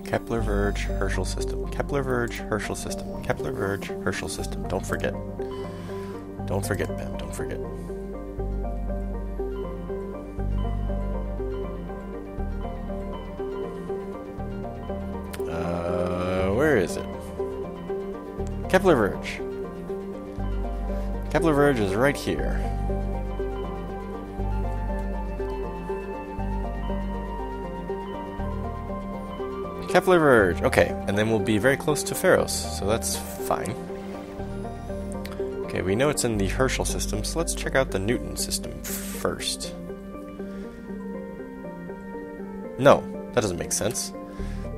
Kepler Verge Herschel system. Kepler Verge Herschel system. Kepler Verge Herschel system. Don't forget. Don't forget, Pam. Don't forget. Where is it? Kepler Verge. Kepler Verge is right here. Kepler Verge. Okay, and then we'll be very close to Pharos, so that's fine. Okay, we know it's in the Herschel system, so let's check out the Newton system first. No, that doesn't make sense.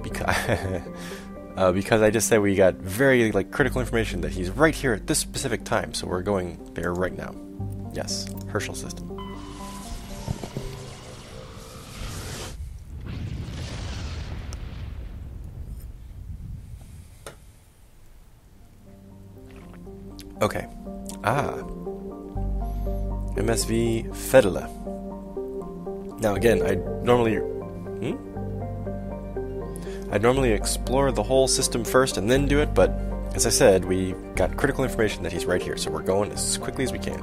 Because I just said we got very critical information that he's right here at this specific time, so we're going there right now. Yes, Herschel system. Okay. MSV Fedele. Now again, I'd normally explore the whole system first and then do it, but as I said, we got critical information that he's right here, so we're going as quickly as we can.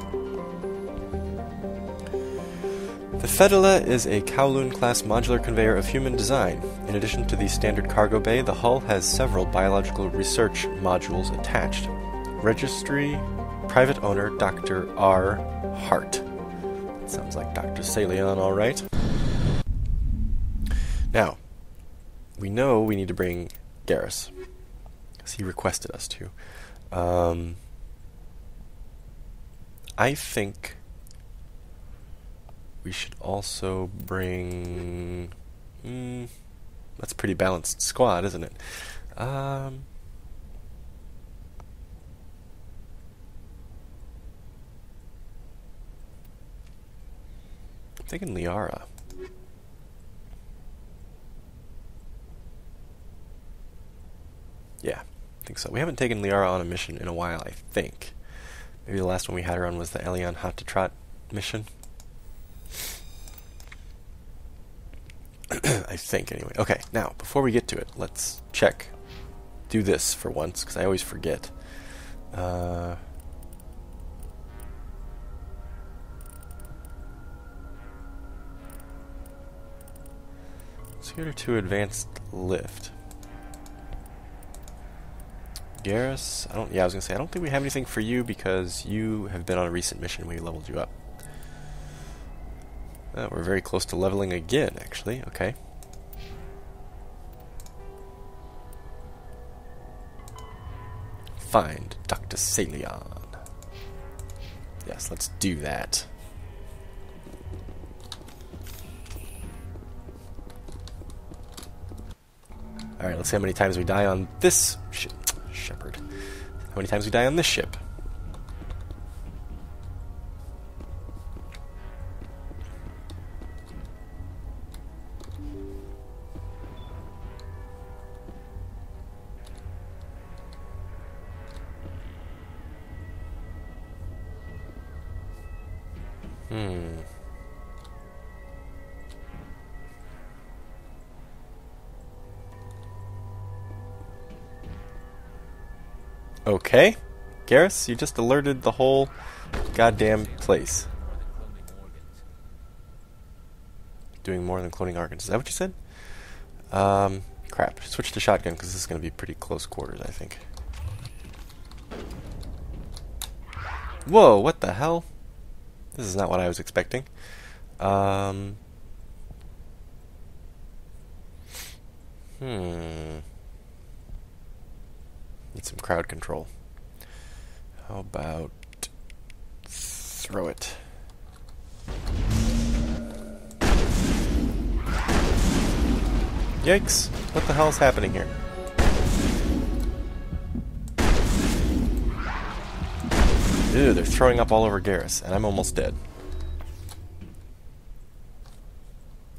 The Fedele is a Kowloon-class modular conveyor of human design. In addition to the standard cargo bay, the hull has several biological research modules attached. Registry, private owner, Dr. R. Hart. Sounds like Dr. Salion, all right. Now, we know we need to bring Garrus, because he requested us to. I think we should also bring... that's a pretty balanced squad, isn't it? I'm thinking Liara. Yeah, I think so. We haven't taken Liara on a mission in a while, I think. Maybe the last one we had her on was the Elion Hatatrot mission. I think, anyway. Okay, now, before we get to it, let's check. Do this for once, because I always forget. Scooter to advanced lift. Garrus, I was gonna say, I don't think we have anything for you because you have been on a recent mission. We leveled you up. We're very close to leveling again, actually. Okay. Find Dr. Salion. Yes, let's do that. Alright, let's see how many times we die on this shepherd. How many times we die on this ship? Okay. Garrus, you just alerted the whole goddamn place. Doing more than cloning organs. Is that what you said? Crap. Switch to shotgun because this is going to be pretty close quarters, I think. Whoa, what the hell? This is not what I was expecting. Need some crowd control. How about throw it? Yikes! What the hell's happening here? Ew, they're throwing up all over Garrus, and I'm almost dead.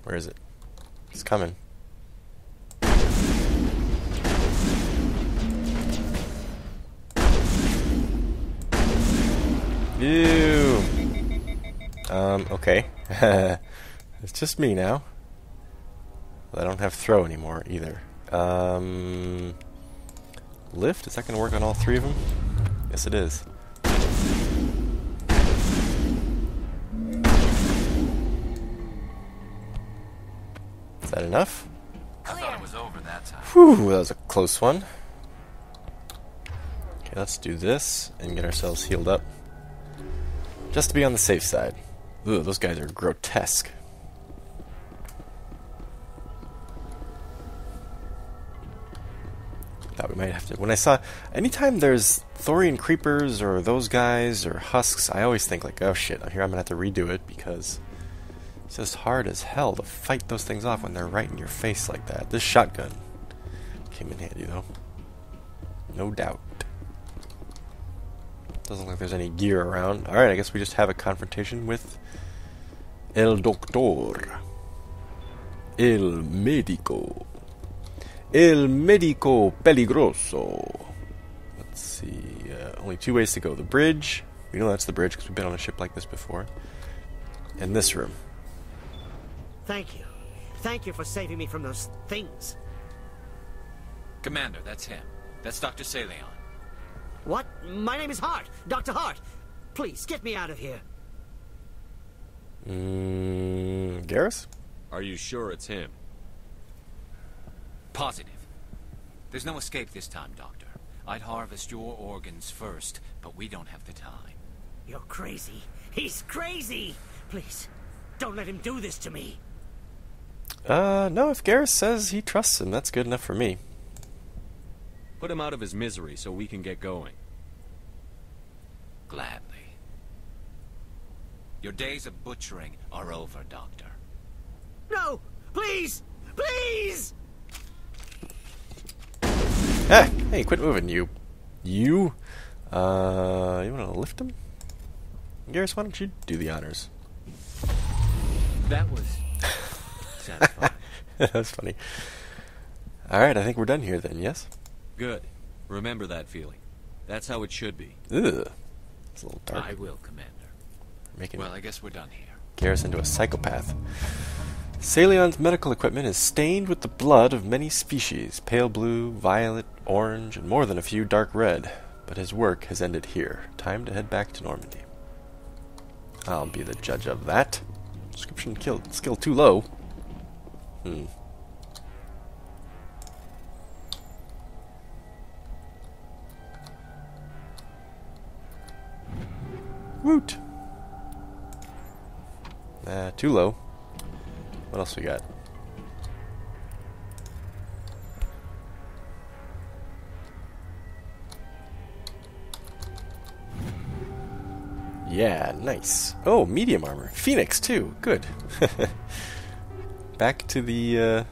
Where is it? It's coming. Ew. Okay. It's just me now. Well, I don't have throw anymore either. Lift? Is that going to work on all three of them? Yes, it is. Is that enough? I thought it was over that time. Whew, that was a close one. Okay, let's do this and get ourselves healed up. Just to be on the safe side. Ugh, those guys are grotesque. Thought we might have to... When I saw... Anytime there's Thorian creepers or those guys or husks, I always think like, oh shit, here I'm gonna have to redo it because it's just hard as hell to fight those things off when they're right in your face like that. This shotgun came in handy though. No doubt. Doesn't look like there's any gear around. Alright, I guess we just have a confrontation with El Doctor. El Médico. El Médico Peligroso. Let's see. Only two ways to go. The bridge. We know that's the bridge because we've been on a ship like this before. And this room. Thank you. Thank you for saving me from those things. Commander, that's him. That's Dr. Saleon. What? My name is Hart. Dr. Hart. Please, get me out of here. Garrus? Are you sure it's him? Positive. There's no escape this time, Doctor. I'd harvest your organs first, but we don't have the time. You're crazy. He's crazy. Please, don't let him do this to me. No, if Garrus says he trusts him, that's good enough for me. Put him out of his misery so we can get going. Gladly. Your days of butchering are over, Doctor. No! Please! Please! Ah! Hey, quit moving, you. You wanna lift him? Garrus, why don't you do the honors? That was satisfying. That's funny. Alright, I think we're done here then, yes? Good. Remember that feeling. That's how it should be. Ugh. It's a little dark. I will, Commander. Making Well, I guess we're done here. Garrus into a psychopath. Saleon's medical equipment is stained with the blood of many species, pale blue, violet, orange, and more than a few dark red. But his work has ended here. Time to head back to Normandy. I'll be the judge of that. Description skill too low. Woot! Too low. What else we got? Yeah, nice. Oh, medium armor. Phoenix, too. Good. Back to the,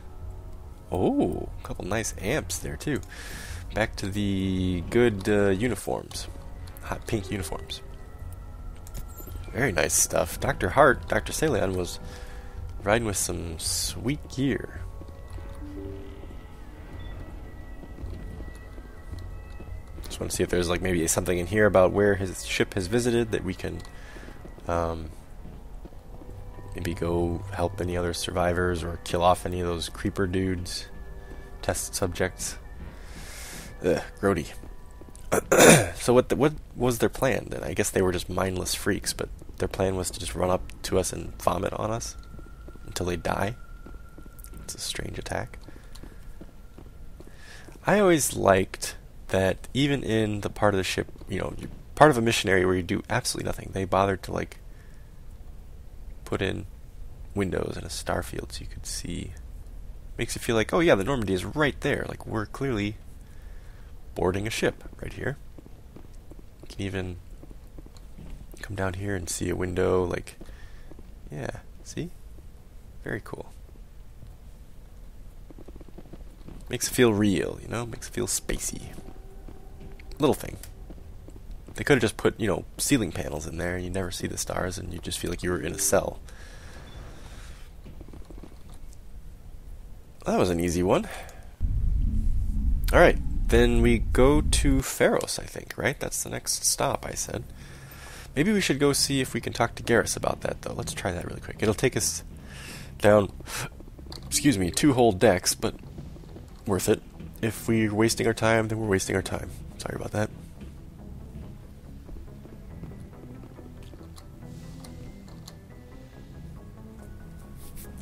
oh, a couple nice amps there, too. Back to the good uniforms. Hot pink uniforms. Very nice stuff. Dr. Hart, Dr. Saleon was riding with some sweet gear. Just want to see if there's like maybe something in here about where his ship has visited that we can maybe go help any other survivors or kill off any of those creeper dudes, test subjects. Ugh, grody. So what was their plan then? I guess they were just mindless freaks, but their plan was to just run up to us and vomit on us until they die. It's a strange attack. I always liked that even in the part of the ship, you know, you're part of a mission area where you do absolutely nothing, they bothered to like put in windows and a star field so you could see. Makes you feel like, oh yeah, the Normandy is right there. Like we're clearly boarding a ship right here. You can even come down here and see a window, like, yeah, see? Very cool. Makes it feel real, you know? Makes it feel spacey. Little thing. They could have just put, you know, ceiling panels in there and you never see the stars and you just feel like you were in a cell. That was an easy one. Alright. Then we go to Pharos, I think, right? That's the next stop, I said. Maybe we should go see if we can talk to Garrus about that, though. Let's try that really quick. It'll take us down, 2 whole decks, but worth it. If we're wasting our time, then we're wasting our time. Sorry about that.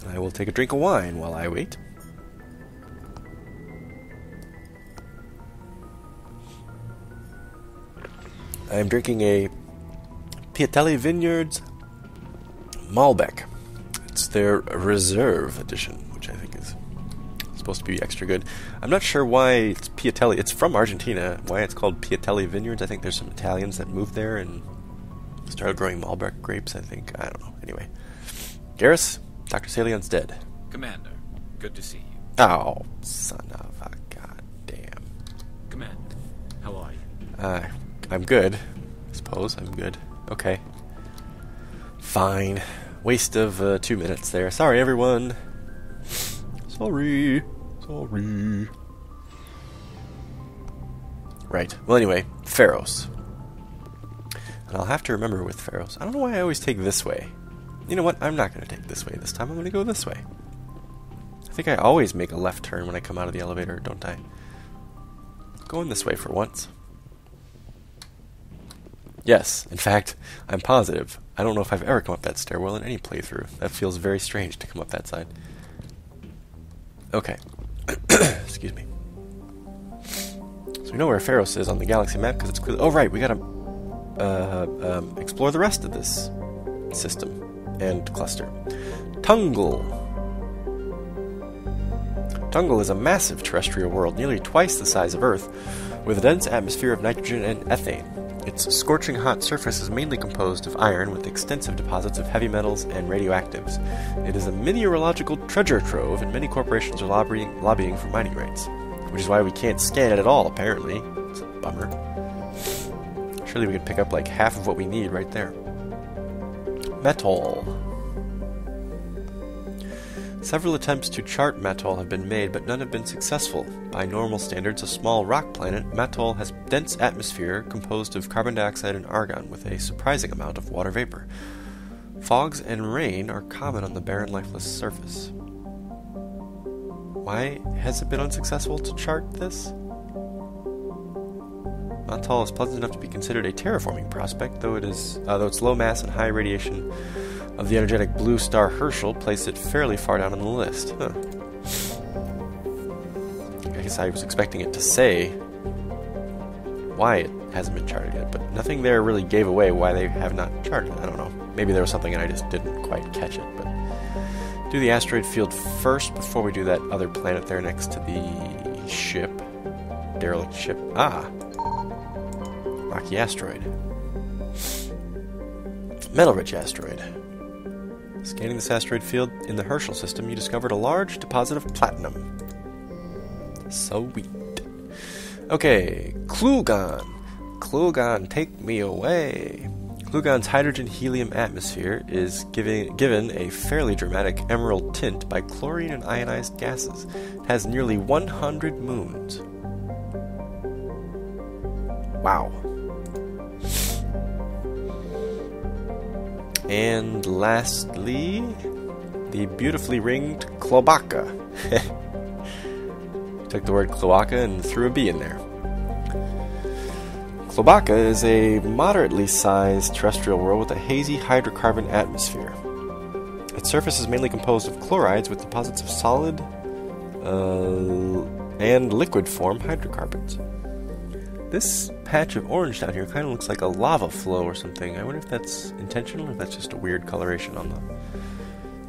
I will take a drink of wine while I wait. I am drinking a Piatelli Vineyards Malbec. It's their Reserve edition, which I think is supposed to be extra good. I'm not sure why it's Piatelli. It's from Argentina. Why it's called Piatelli Vineyards. I think there's some Italians that moved there and started growing Malbec grapes, I think. I don't know. Anyway. Garrus, Dr. Salion's dead. Commander, good to see you. Oh, son of a goddamn. Commander, how are you? I'm good. I suppose I'm good. Okay. Fine. Waste of 2 minutes there. Sorry, everyone. Sorry. Right. Well, anyway, Pharos. And I'll have to remember with Pharos. I don't know why I always take this way. You know what? I'm not going to take this way this time. I'm going to go this way. I think I always make a left turn when I come out of the elevator, don't I? Going this way for once. Yes, in fact, I'm positive. I don't know if I've ever come up that stairwell in any playthrough. That feels very strange to come up that side. Okay. Excuse me. So we know where Pharos is on the galaxy map because it's clearly... Oh, right, we gotta explore the rest of this system and cluster. Tungle. Tungle is a massive terrestrial world, nearly twice the size of Earth, with a dense atmosphere of nitrogen and ethane. Its scorching hot surface is mainly composed of iron with extensive deposits of heavy metals and radioactives. It is a mineralogical treasure trove, and many corporations are lobbying for mining rights, which is why we can't scan it at all, apparently. It's a bummer. Surely we could pick up like half of what we need right there. Metal. Several attempts to chart Mattol have been made, but none have been successful. By normal standards, a small rock planet, Mattol has dense atmosphere composed of carbon dioxide and argon, with a surprising amount of water vapor. Fogs and rain are common on the barren, lifeless surface. Why has it been unsuccessful to chart this? Mattol is pleasant enough to be considered a terraforming prospect, though its low mass and high radiation of the energetic blue star Herschel place it fairly far down on the list. Huh. I guess I was expecting it to say why it hasn't been charted yet, but nothing there really gave away why they have not charted it. I don't know. Maybe there was something and I just didn't quite catch it, but do the asteroid field first before we do that other planet there next to the ship. Derelict ship. Ah! Rocky asteroid. Metal-rich asteroid. Scanning this asteroid field in the Herschel system, you discovered a large deposit of platinum. Sweet. Okay, Klugon. Klugon, take me away. Klugon's hydrogen-helium atmosphere is given a fairly dramatic emerald tint by chlorine and ionized gases. It has nearly 100 moons. Wow. And lastly, the beautifully ringed cloaca. Took the word cloaca and threw a B in there. Cloaca is a moderately sized terrestrial world with a hazy hydrocarbon atmosphere. Its surface is mainly composed of chlorides with deposits of solid and liquid form hydrocarbons. This patch of orange down here kind of looks like a lava flow or something. I wonder if that's intentional or if that's just a weird coloration on the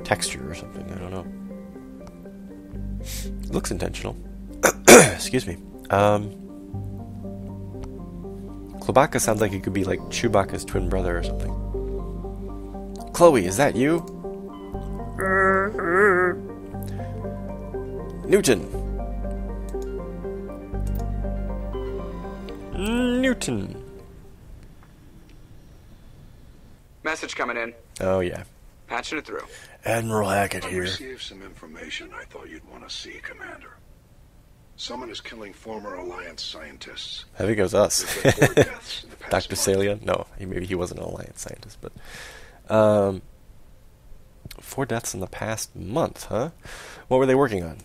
texture or something. I don't know. It looks intentional. Excuse me. Cloaca sounds like it could be like Chewbacca's twin brother or something. Chloe, is that you? Newton. Message coming in. Oh, yeah. Patching it through. Admiral Hackett I here. received some information I thought you'd want to see, Commander. Someone is killing former Alliance scientists. I think it was us. There's been 4 deaths in the past Dr. month. Salion? No, maybe he wasn't an Alliance scientist, but... 4 deaths in the past month, huh? What were they working on?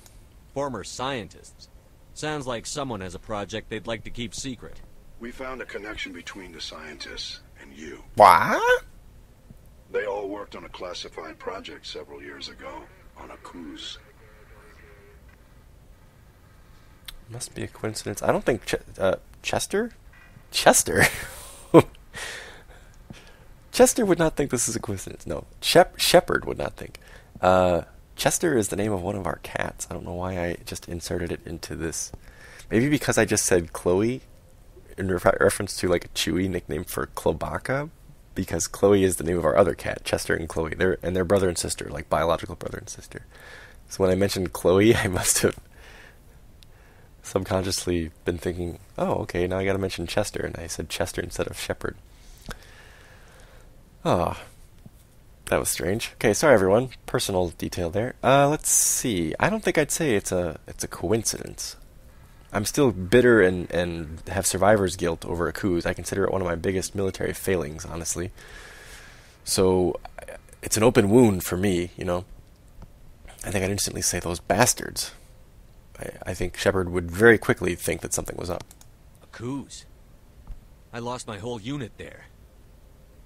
Former scientists. Sounds like someone has a project they'd like to keep secret. We found a connection between the scientists and you. What? They all worked on a classified project several years ago, on a cruise. Must be a coincidence. I don't think Chester? Chester? Chester would not think this is a coincidence. No, Shepard would not think. Chester is the name of one of our cats. I don't know why I just inserted it into this. Maybe because I just said Chloe in reference to like a Chewy nickname for Cloaca, because Chloe is the name of our other cat, Chester and Chloe. They're brother and sister, like biological brother and sister. So when I mentioned Chloe, I must have subconsciously been thinking, oh, okay, now I gotta mention Chester, and I said Chester instead of Shepard. Oh, that was strange. Okay, sorry everyone. Personal detail there. Let's see. I don't think I'd say it's a coincidence. I'm still bitter and have survivor's guilt over a coup. I consider it one of my biggest military failings, honestly. So it's an open wound for me, you know. I think I'd instantly say those bastards. I think Shepard would very quickly think that something was up. A cruise? I lost my whole unit there.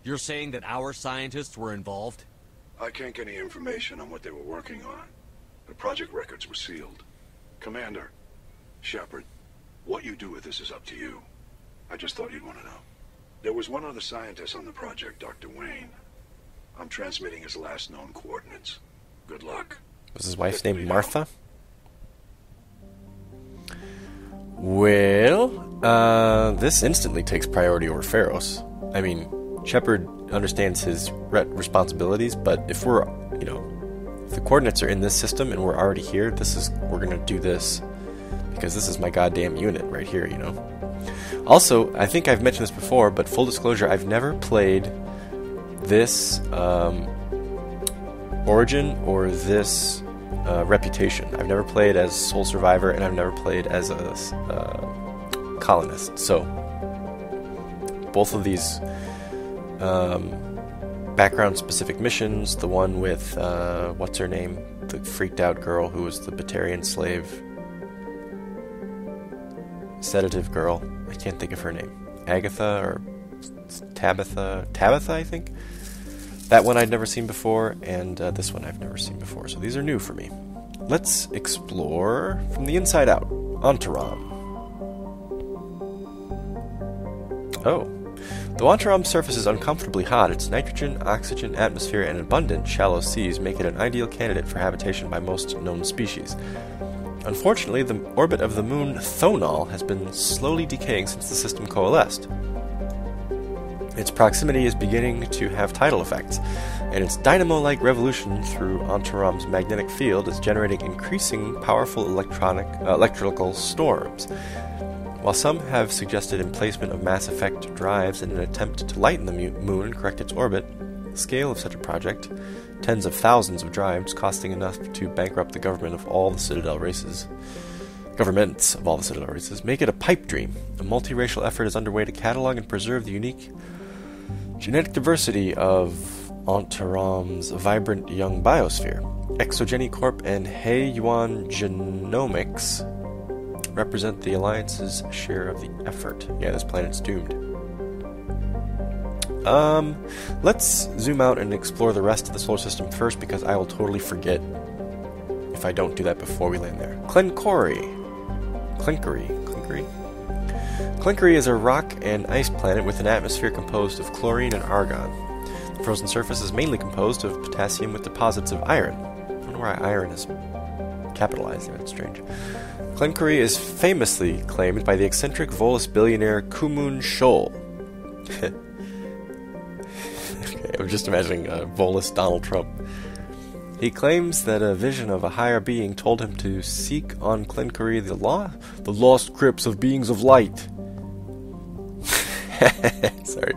You're saying that our scientists were involved? I can't get any information on what they were working on. The project records were sealed. Commander, Shepard, what you do with this is up to you. I just thought you'd want to know. There was one other scientist on the project, Dr. Wayne. I'm transmitting his last known coordinates. Good luck. Was his wife's name Martha? Well, this instantly takes priority over Pharos. I mean, Shepard understands his responsibilities, but if we're, you know, if the coordinates are in this system and we're already here, we're gonna do this because this is my goddamn unit right here, you know. Also, I think I've mentioned this before, but full disclosure, I've never played this Origin or this Reputation. I've never played as Sole Survivor, and I've never played as a colonist. So both of these background-specific missions, the one with what's her name, the freaked-out girl who was the Batarian slave, sedative girl. I can't think of her name. Agatha or Tabitha, I think. That one I'd never seen before, and this one I've never seen before. So these are new for me. Let's explore from the inside out. Antaram. Oh. Though Antaram's surface is uncomfortably hot, its nitrogen, oxygen, atmosphere, and abundant shallow seas make it an ideal candidate for habitation by most known species. Unfortunately, the orbit of the moon Thonal has been slowly decaying since the system coalesced. Its proximity is beginning to have tidal effects, and its dynamo-like revolution through Antaram's magnetic field is generating increasing powerful electrical storms. While some have suggested emplacement of Mass Effect drives in an attempt to lighten the moon and correct its orbit, the scale of such a project, tens of thousands of drives costing enough to bankrupt the governments of all the Citadel races, make it a pipe dream. A multiracial effort is underway to catalog and preserve the unique genetic diversity of Antaram's vibrant young biosphere. Exogeny Corp and He Yuan Genomics represent the Alliance's share of the effort. Yeah, this planet's doomed. Let's zoom out and explore the rest of the solar system first, because I will totally forget if I don't do that before we land there. Clincory is a rock and ice planet with an atmosphere composed of chlorine and argon. The frozen surface is mainly composed of potassium with deposits of iron. I don't know why iron is capitalized there, that's strange. Clincory is famously claimed by the eccentric Volus billionaire Kumun Shoal. Okay, I'm just imagining Volus Donald Trump. He claims that a vision of a higher being told him to seek on Clincory the lost crypts of beings of light. Sorry.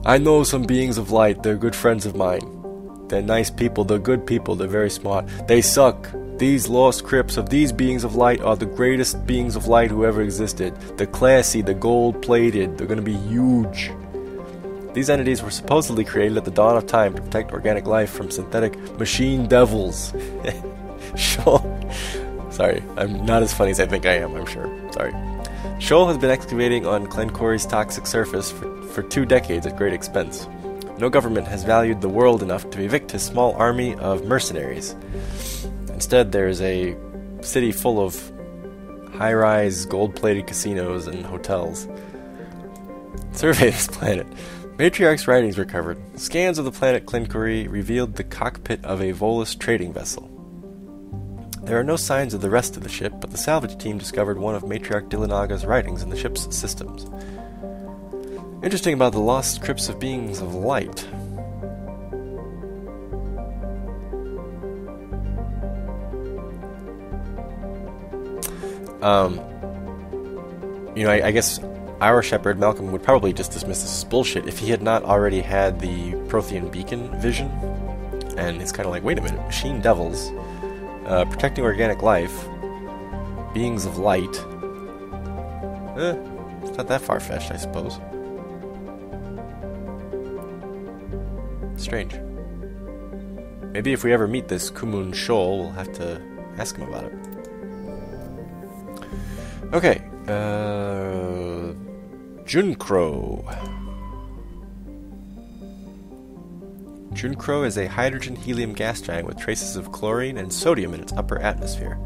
I know some beings of light. They're good friends of mine. They're nice people. They're good people. They're very smart. They suck. These lost crypts of these beings of light are the greatest beings of light who ever existed. They're classy. They're gold-plated. They're going to be huge. These entities were supposedly created at the dawn of time to protect organic life from synthetic machine devils. Sure. Sorry, I'm not as funny as I think I am, I'm sure. Sorry. Shoal has been excavating on Glencore's toxic surface for 2 decades at great expense. No government has valued the world enough to evict his small army of mercenaries. Instead, there is a city full of high-rise, gold-plated casinos and hotels. Survey this planet. Matriarch's writings recovered. Scans of the planet Glencore revealed the cockpit of a Volus trading vessel. There are no signs of the rest of the ship, but the salvage team discovered one of Matriarch Dillinaga's writings in the ship's systems. Interesting about the lost crypts of beings of light. I guess our shepherd, Malcolm, would probably just dismiss this as bullshit if he had not already had the Prothean beacon vision. And it's kind of like, wait a minute, machine devils, protecting organic life, beings of light. It's not that far-fetched, I suppose. Strange. Maybe if we ever meet this Kumun Shoal, we'll have to ask him about it. Okay, Junkro. Junkro is a hydrogen-helium gas giant with traces of chlorine and sodium in its upper atmosphere.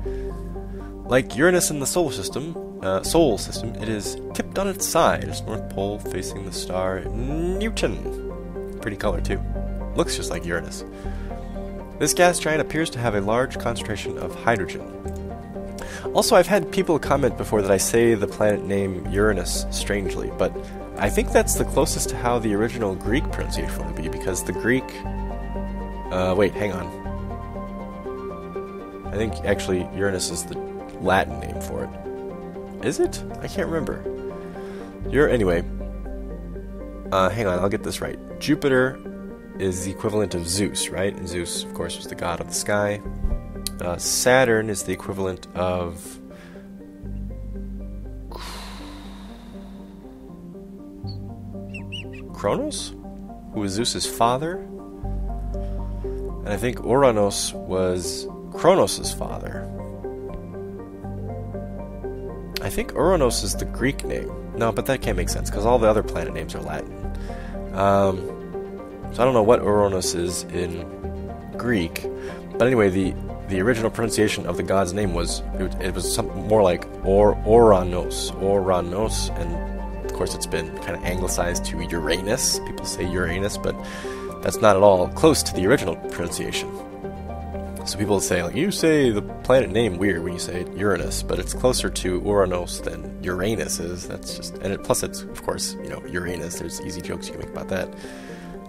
Like Uranus in the solar system, it is tipped on its side, its north pole facing the star Newton. Pretty color too. Looks just like Uranus. This gas giant appears to have a large concentration of hydrogen. Also, I've had people comment before that I say the planet name Uranus strangely, but I think that's the closest to how the original Greek pronunciation would be, because the Greek... wait, hang on. I think actually Uranus is the Latin name for it. Is it? I can't remember. Anyway. Hang on, I'll get this right. Jupiter is the equivalent of Zeus, right? And Zeus, of course, was the god of the sky. Saturn is the equivalent of... Kronos? Who was Zeus's father? And I think Uranos was Kronos' father. I think Uranos is the Greek name. No, but that can't make sense, because all the other planet names are Latin. So I don't know what Uranos is in Greek. But anyway, the original pronunciation of the god's name was, it was something more like Oranos, and of course it's been kind of anglicized to Uranus. People say Uranus, but that's not at all close to the original pronunciation. So people say, like, you say the planet name weird when you say Uranus, but it's closer to Uranos than Uranus is. That's just, and plus it's, of course, Uranus. There's easy jokes you can make about that.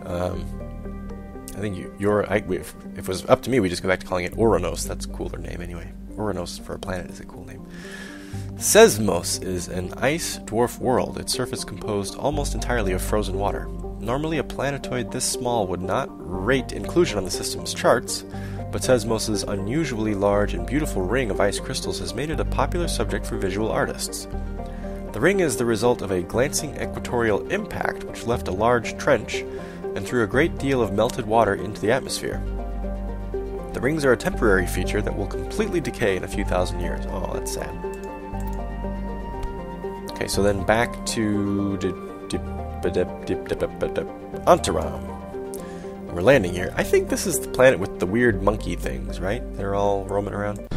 I think if it was up to me, we just go back to calling it Uranos. That's a cooler name anyway. Uranos for a planet is a cool name. Sesmos is an ice dwarf world, its surface composed almost entirely of frozen water. Normally a planetoid this small would not rate inclusion on the system's charts, but Sesmos' unusually large and beautiful ring of ice crystals has made it a popular subject for visual artists. The ring is the result of a glancing equatorial impact which left a large trench and threw a great deal of melted water into the atmosphere. The rings are a temporary feature that will completely decay in a few thousand years. Oh, that's sad. Okay, so then back to Antaram. We're landing here. I think this is the planet with the weird monkey things, right? They're all roaming around.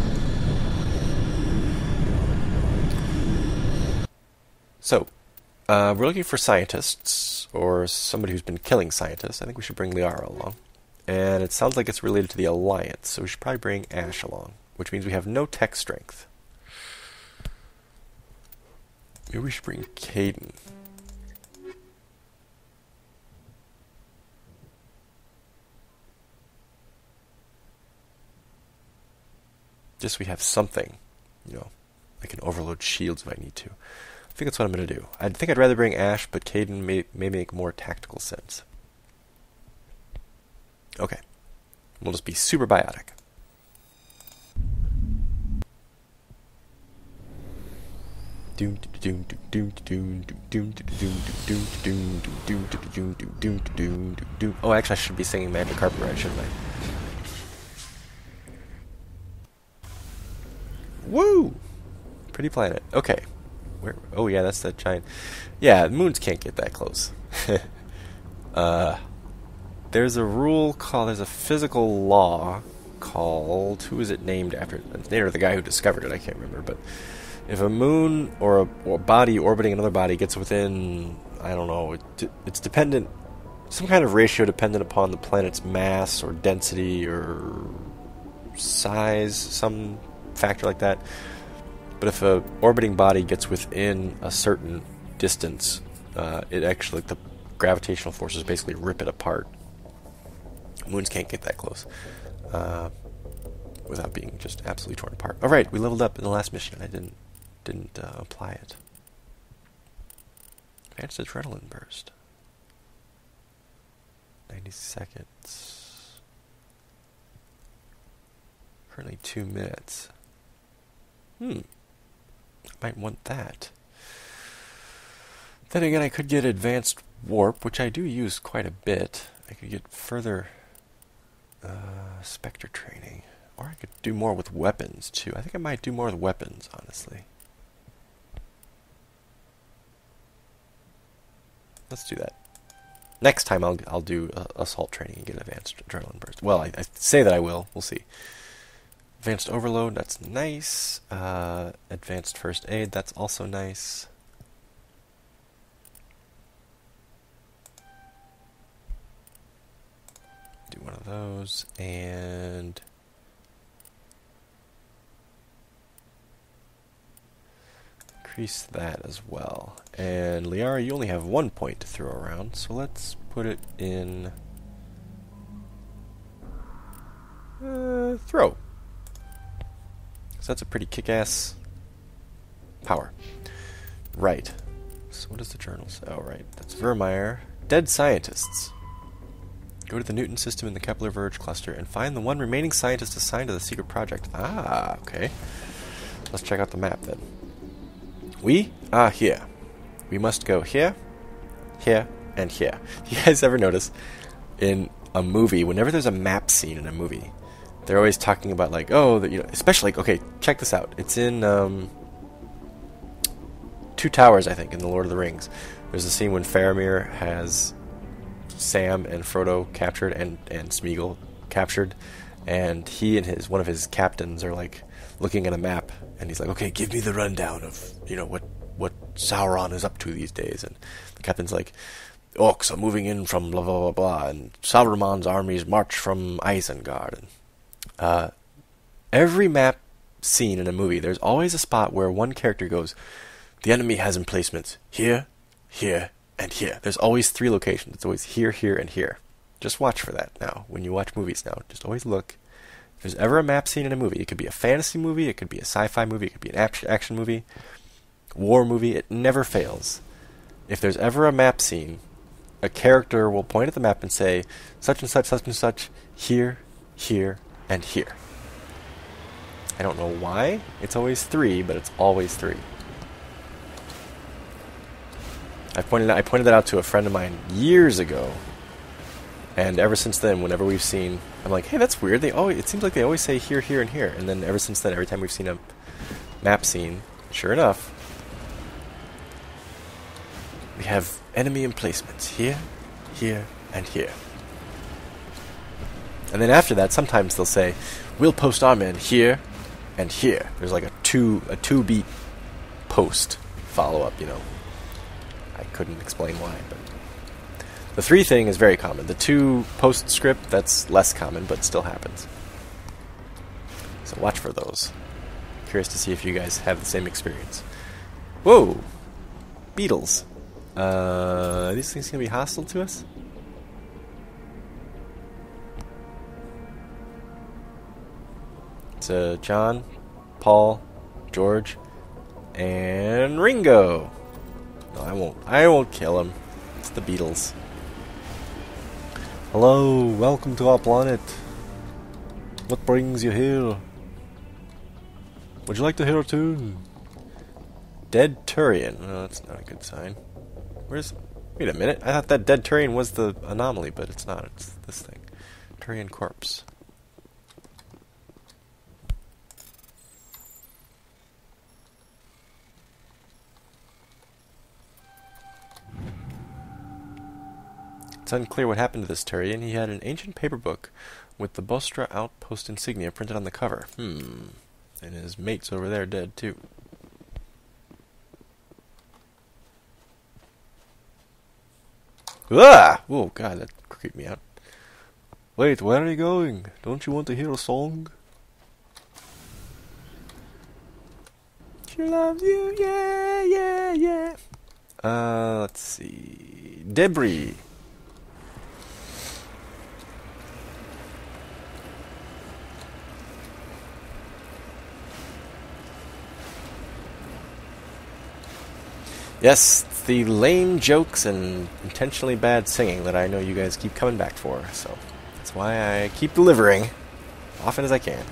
So, we're looking for scientists, or somebody who's been killing scientists. I think we should bring Liara along. And it sounds like it's related to the Alliance, so we should probably bring Ash along, which means we have no tech strength. Maybe we should bring Caden. Just so we have something, I can overload shields if I need to. I think that's what I'm going to do. I think I'd rather bring Ash, but Caden may make more tactical sense. Okay. We'll just be super biotic. Oh, actually, I should be singing Magic Carpet Ride, shouldn't I? Woo! Pretty planet. Okay. Where? Oh yeah, that's that giant. Yeah, moons can't get that close. There's a physical law called, who is it named after? It's named after the guy who discovered it, I can't remember, but if a moon or a body orbiting another body gets within, I don't know, it's dependent, some kind of ratio dependent upon the planet's mass or density or size, some factor like that. But if a orbiting body gets within a certain distance, it actually, the gravitational forces basically rip it apart. Moons can't get that close without being just absolutely torn apart. All right, we leveled up in the last mission. I didn't apply it. Advanced adrenaline burst. 90 seconds. Currently 2 minutes. I might want that. Then again, I could get advanced warp, which I do use quite a bit. I could get further specter training. Or I could do more with weapons, too. I think I might do more with weapons, honestly. Let's do that. Next time I'll do assault training and get advanced adrenaline burst. Well, I say that I will. We'll see. Advanced overload, that's nice. Advanced first aid, that's also nice. Do one of those, and increase that as well. And Liara, you only have 1 point to throw around, so let's put it in throw. So that's a pretty kick-ass power. Right. So what does the journal say? Oh, right. That's Vermeer. Dead scientists. Go to the Newton system in the Kepler Verge cluster and find the one remaining scientist assigned to the secret project. Ah, okay. Let's check out the map then. We are here. We must go here, here, and here. You guys ever notice in a movie, whenever there's a map scene in a movie, they're always talking about like, oh, especially like, okay, check this out. It's in Two Towers, I think, in The Lord of the Rings. There's a scene when Faramir has Sam and Frodo captured and Smeagol captured, and he and one of his captains are like looking at a map, and he's like, okay, give me the rundown of what Sauron is up to these days. And the captain's like, orcs are moving in from blah blah blah blah, and Saruman's armies march from Isengard. And every map scene in a movie, there's always a spot where one character goes, the enemy has emplacements here, here, and here. There's always 3 locations. It's always here, here, and here. Just watch for that now. When you watch movies now, just always look. If there's ever a map scene in a movie, it could be a fantasy movie, it could be a sci-fi movie, it could be an action movie, war movie, it never fails. If there's ever a map scene, a character will point at the map and say, such and such, here, here, and here. I don't know why. It's always 3, but it's always 3. I pointed that out to a friend of mine years ago, and ever since then, whenever we've seen, I'm like, hey, that's weird. It seems like they always say here, here, and here. And then ever since then, every time we've seen a map scene, sure enough, we have enemy emplacements here, here, and here. And then after that, sometimes they'll say, we'll post our men here and here. There's like a two-beat post follow-up, I couldn't explain why, but the 3 thing is very common. The 2 postscript, that's less common, but still happens. So watch for those. Curious to see if you guys have the same experience. Whoa! Beetles. Are these things gonna be hostile to us? It's John, Paul, George, and Ringo. No, I won't kill him. It's the Beatles. Hello, welcome to our planet. What brings you here? Would you like to hear a tune? Dead Turian. No, that's not a good sign. Wait a minute. I thought that dead Turian was the anomaly, but it's not. It's this thing. Turian corpse. It's unclear what happened to this Turian. He had an ancient paper book with the Bostra outpost insignia printed on the cover. And his mate's over there dead, too. Ah! Oh, God, that creeped me out. Wait, where are you going? Don't you want to hear a song? She loves you, yeah, yeah, yeah. Let's see. Debris. Yes, it's the lame jokes and intentionally bad singing that I know you guys keep coming back for, so that's why I keep delivering often as I can.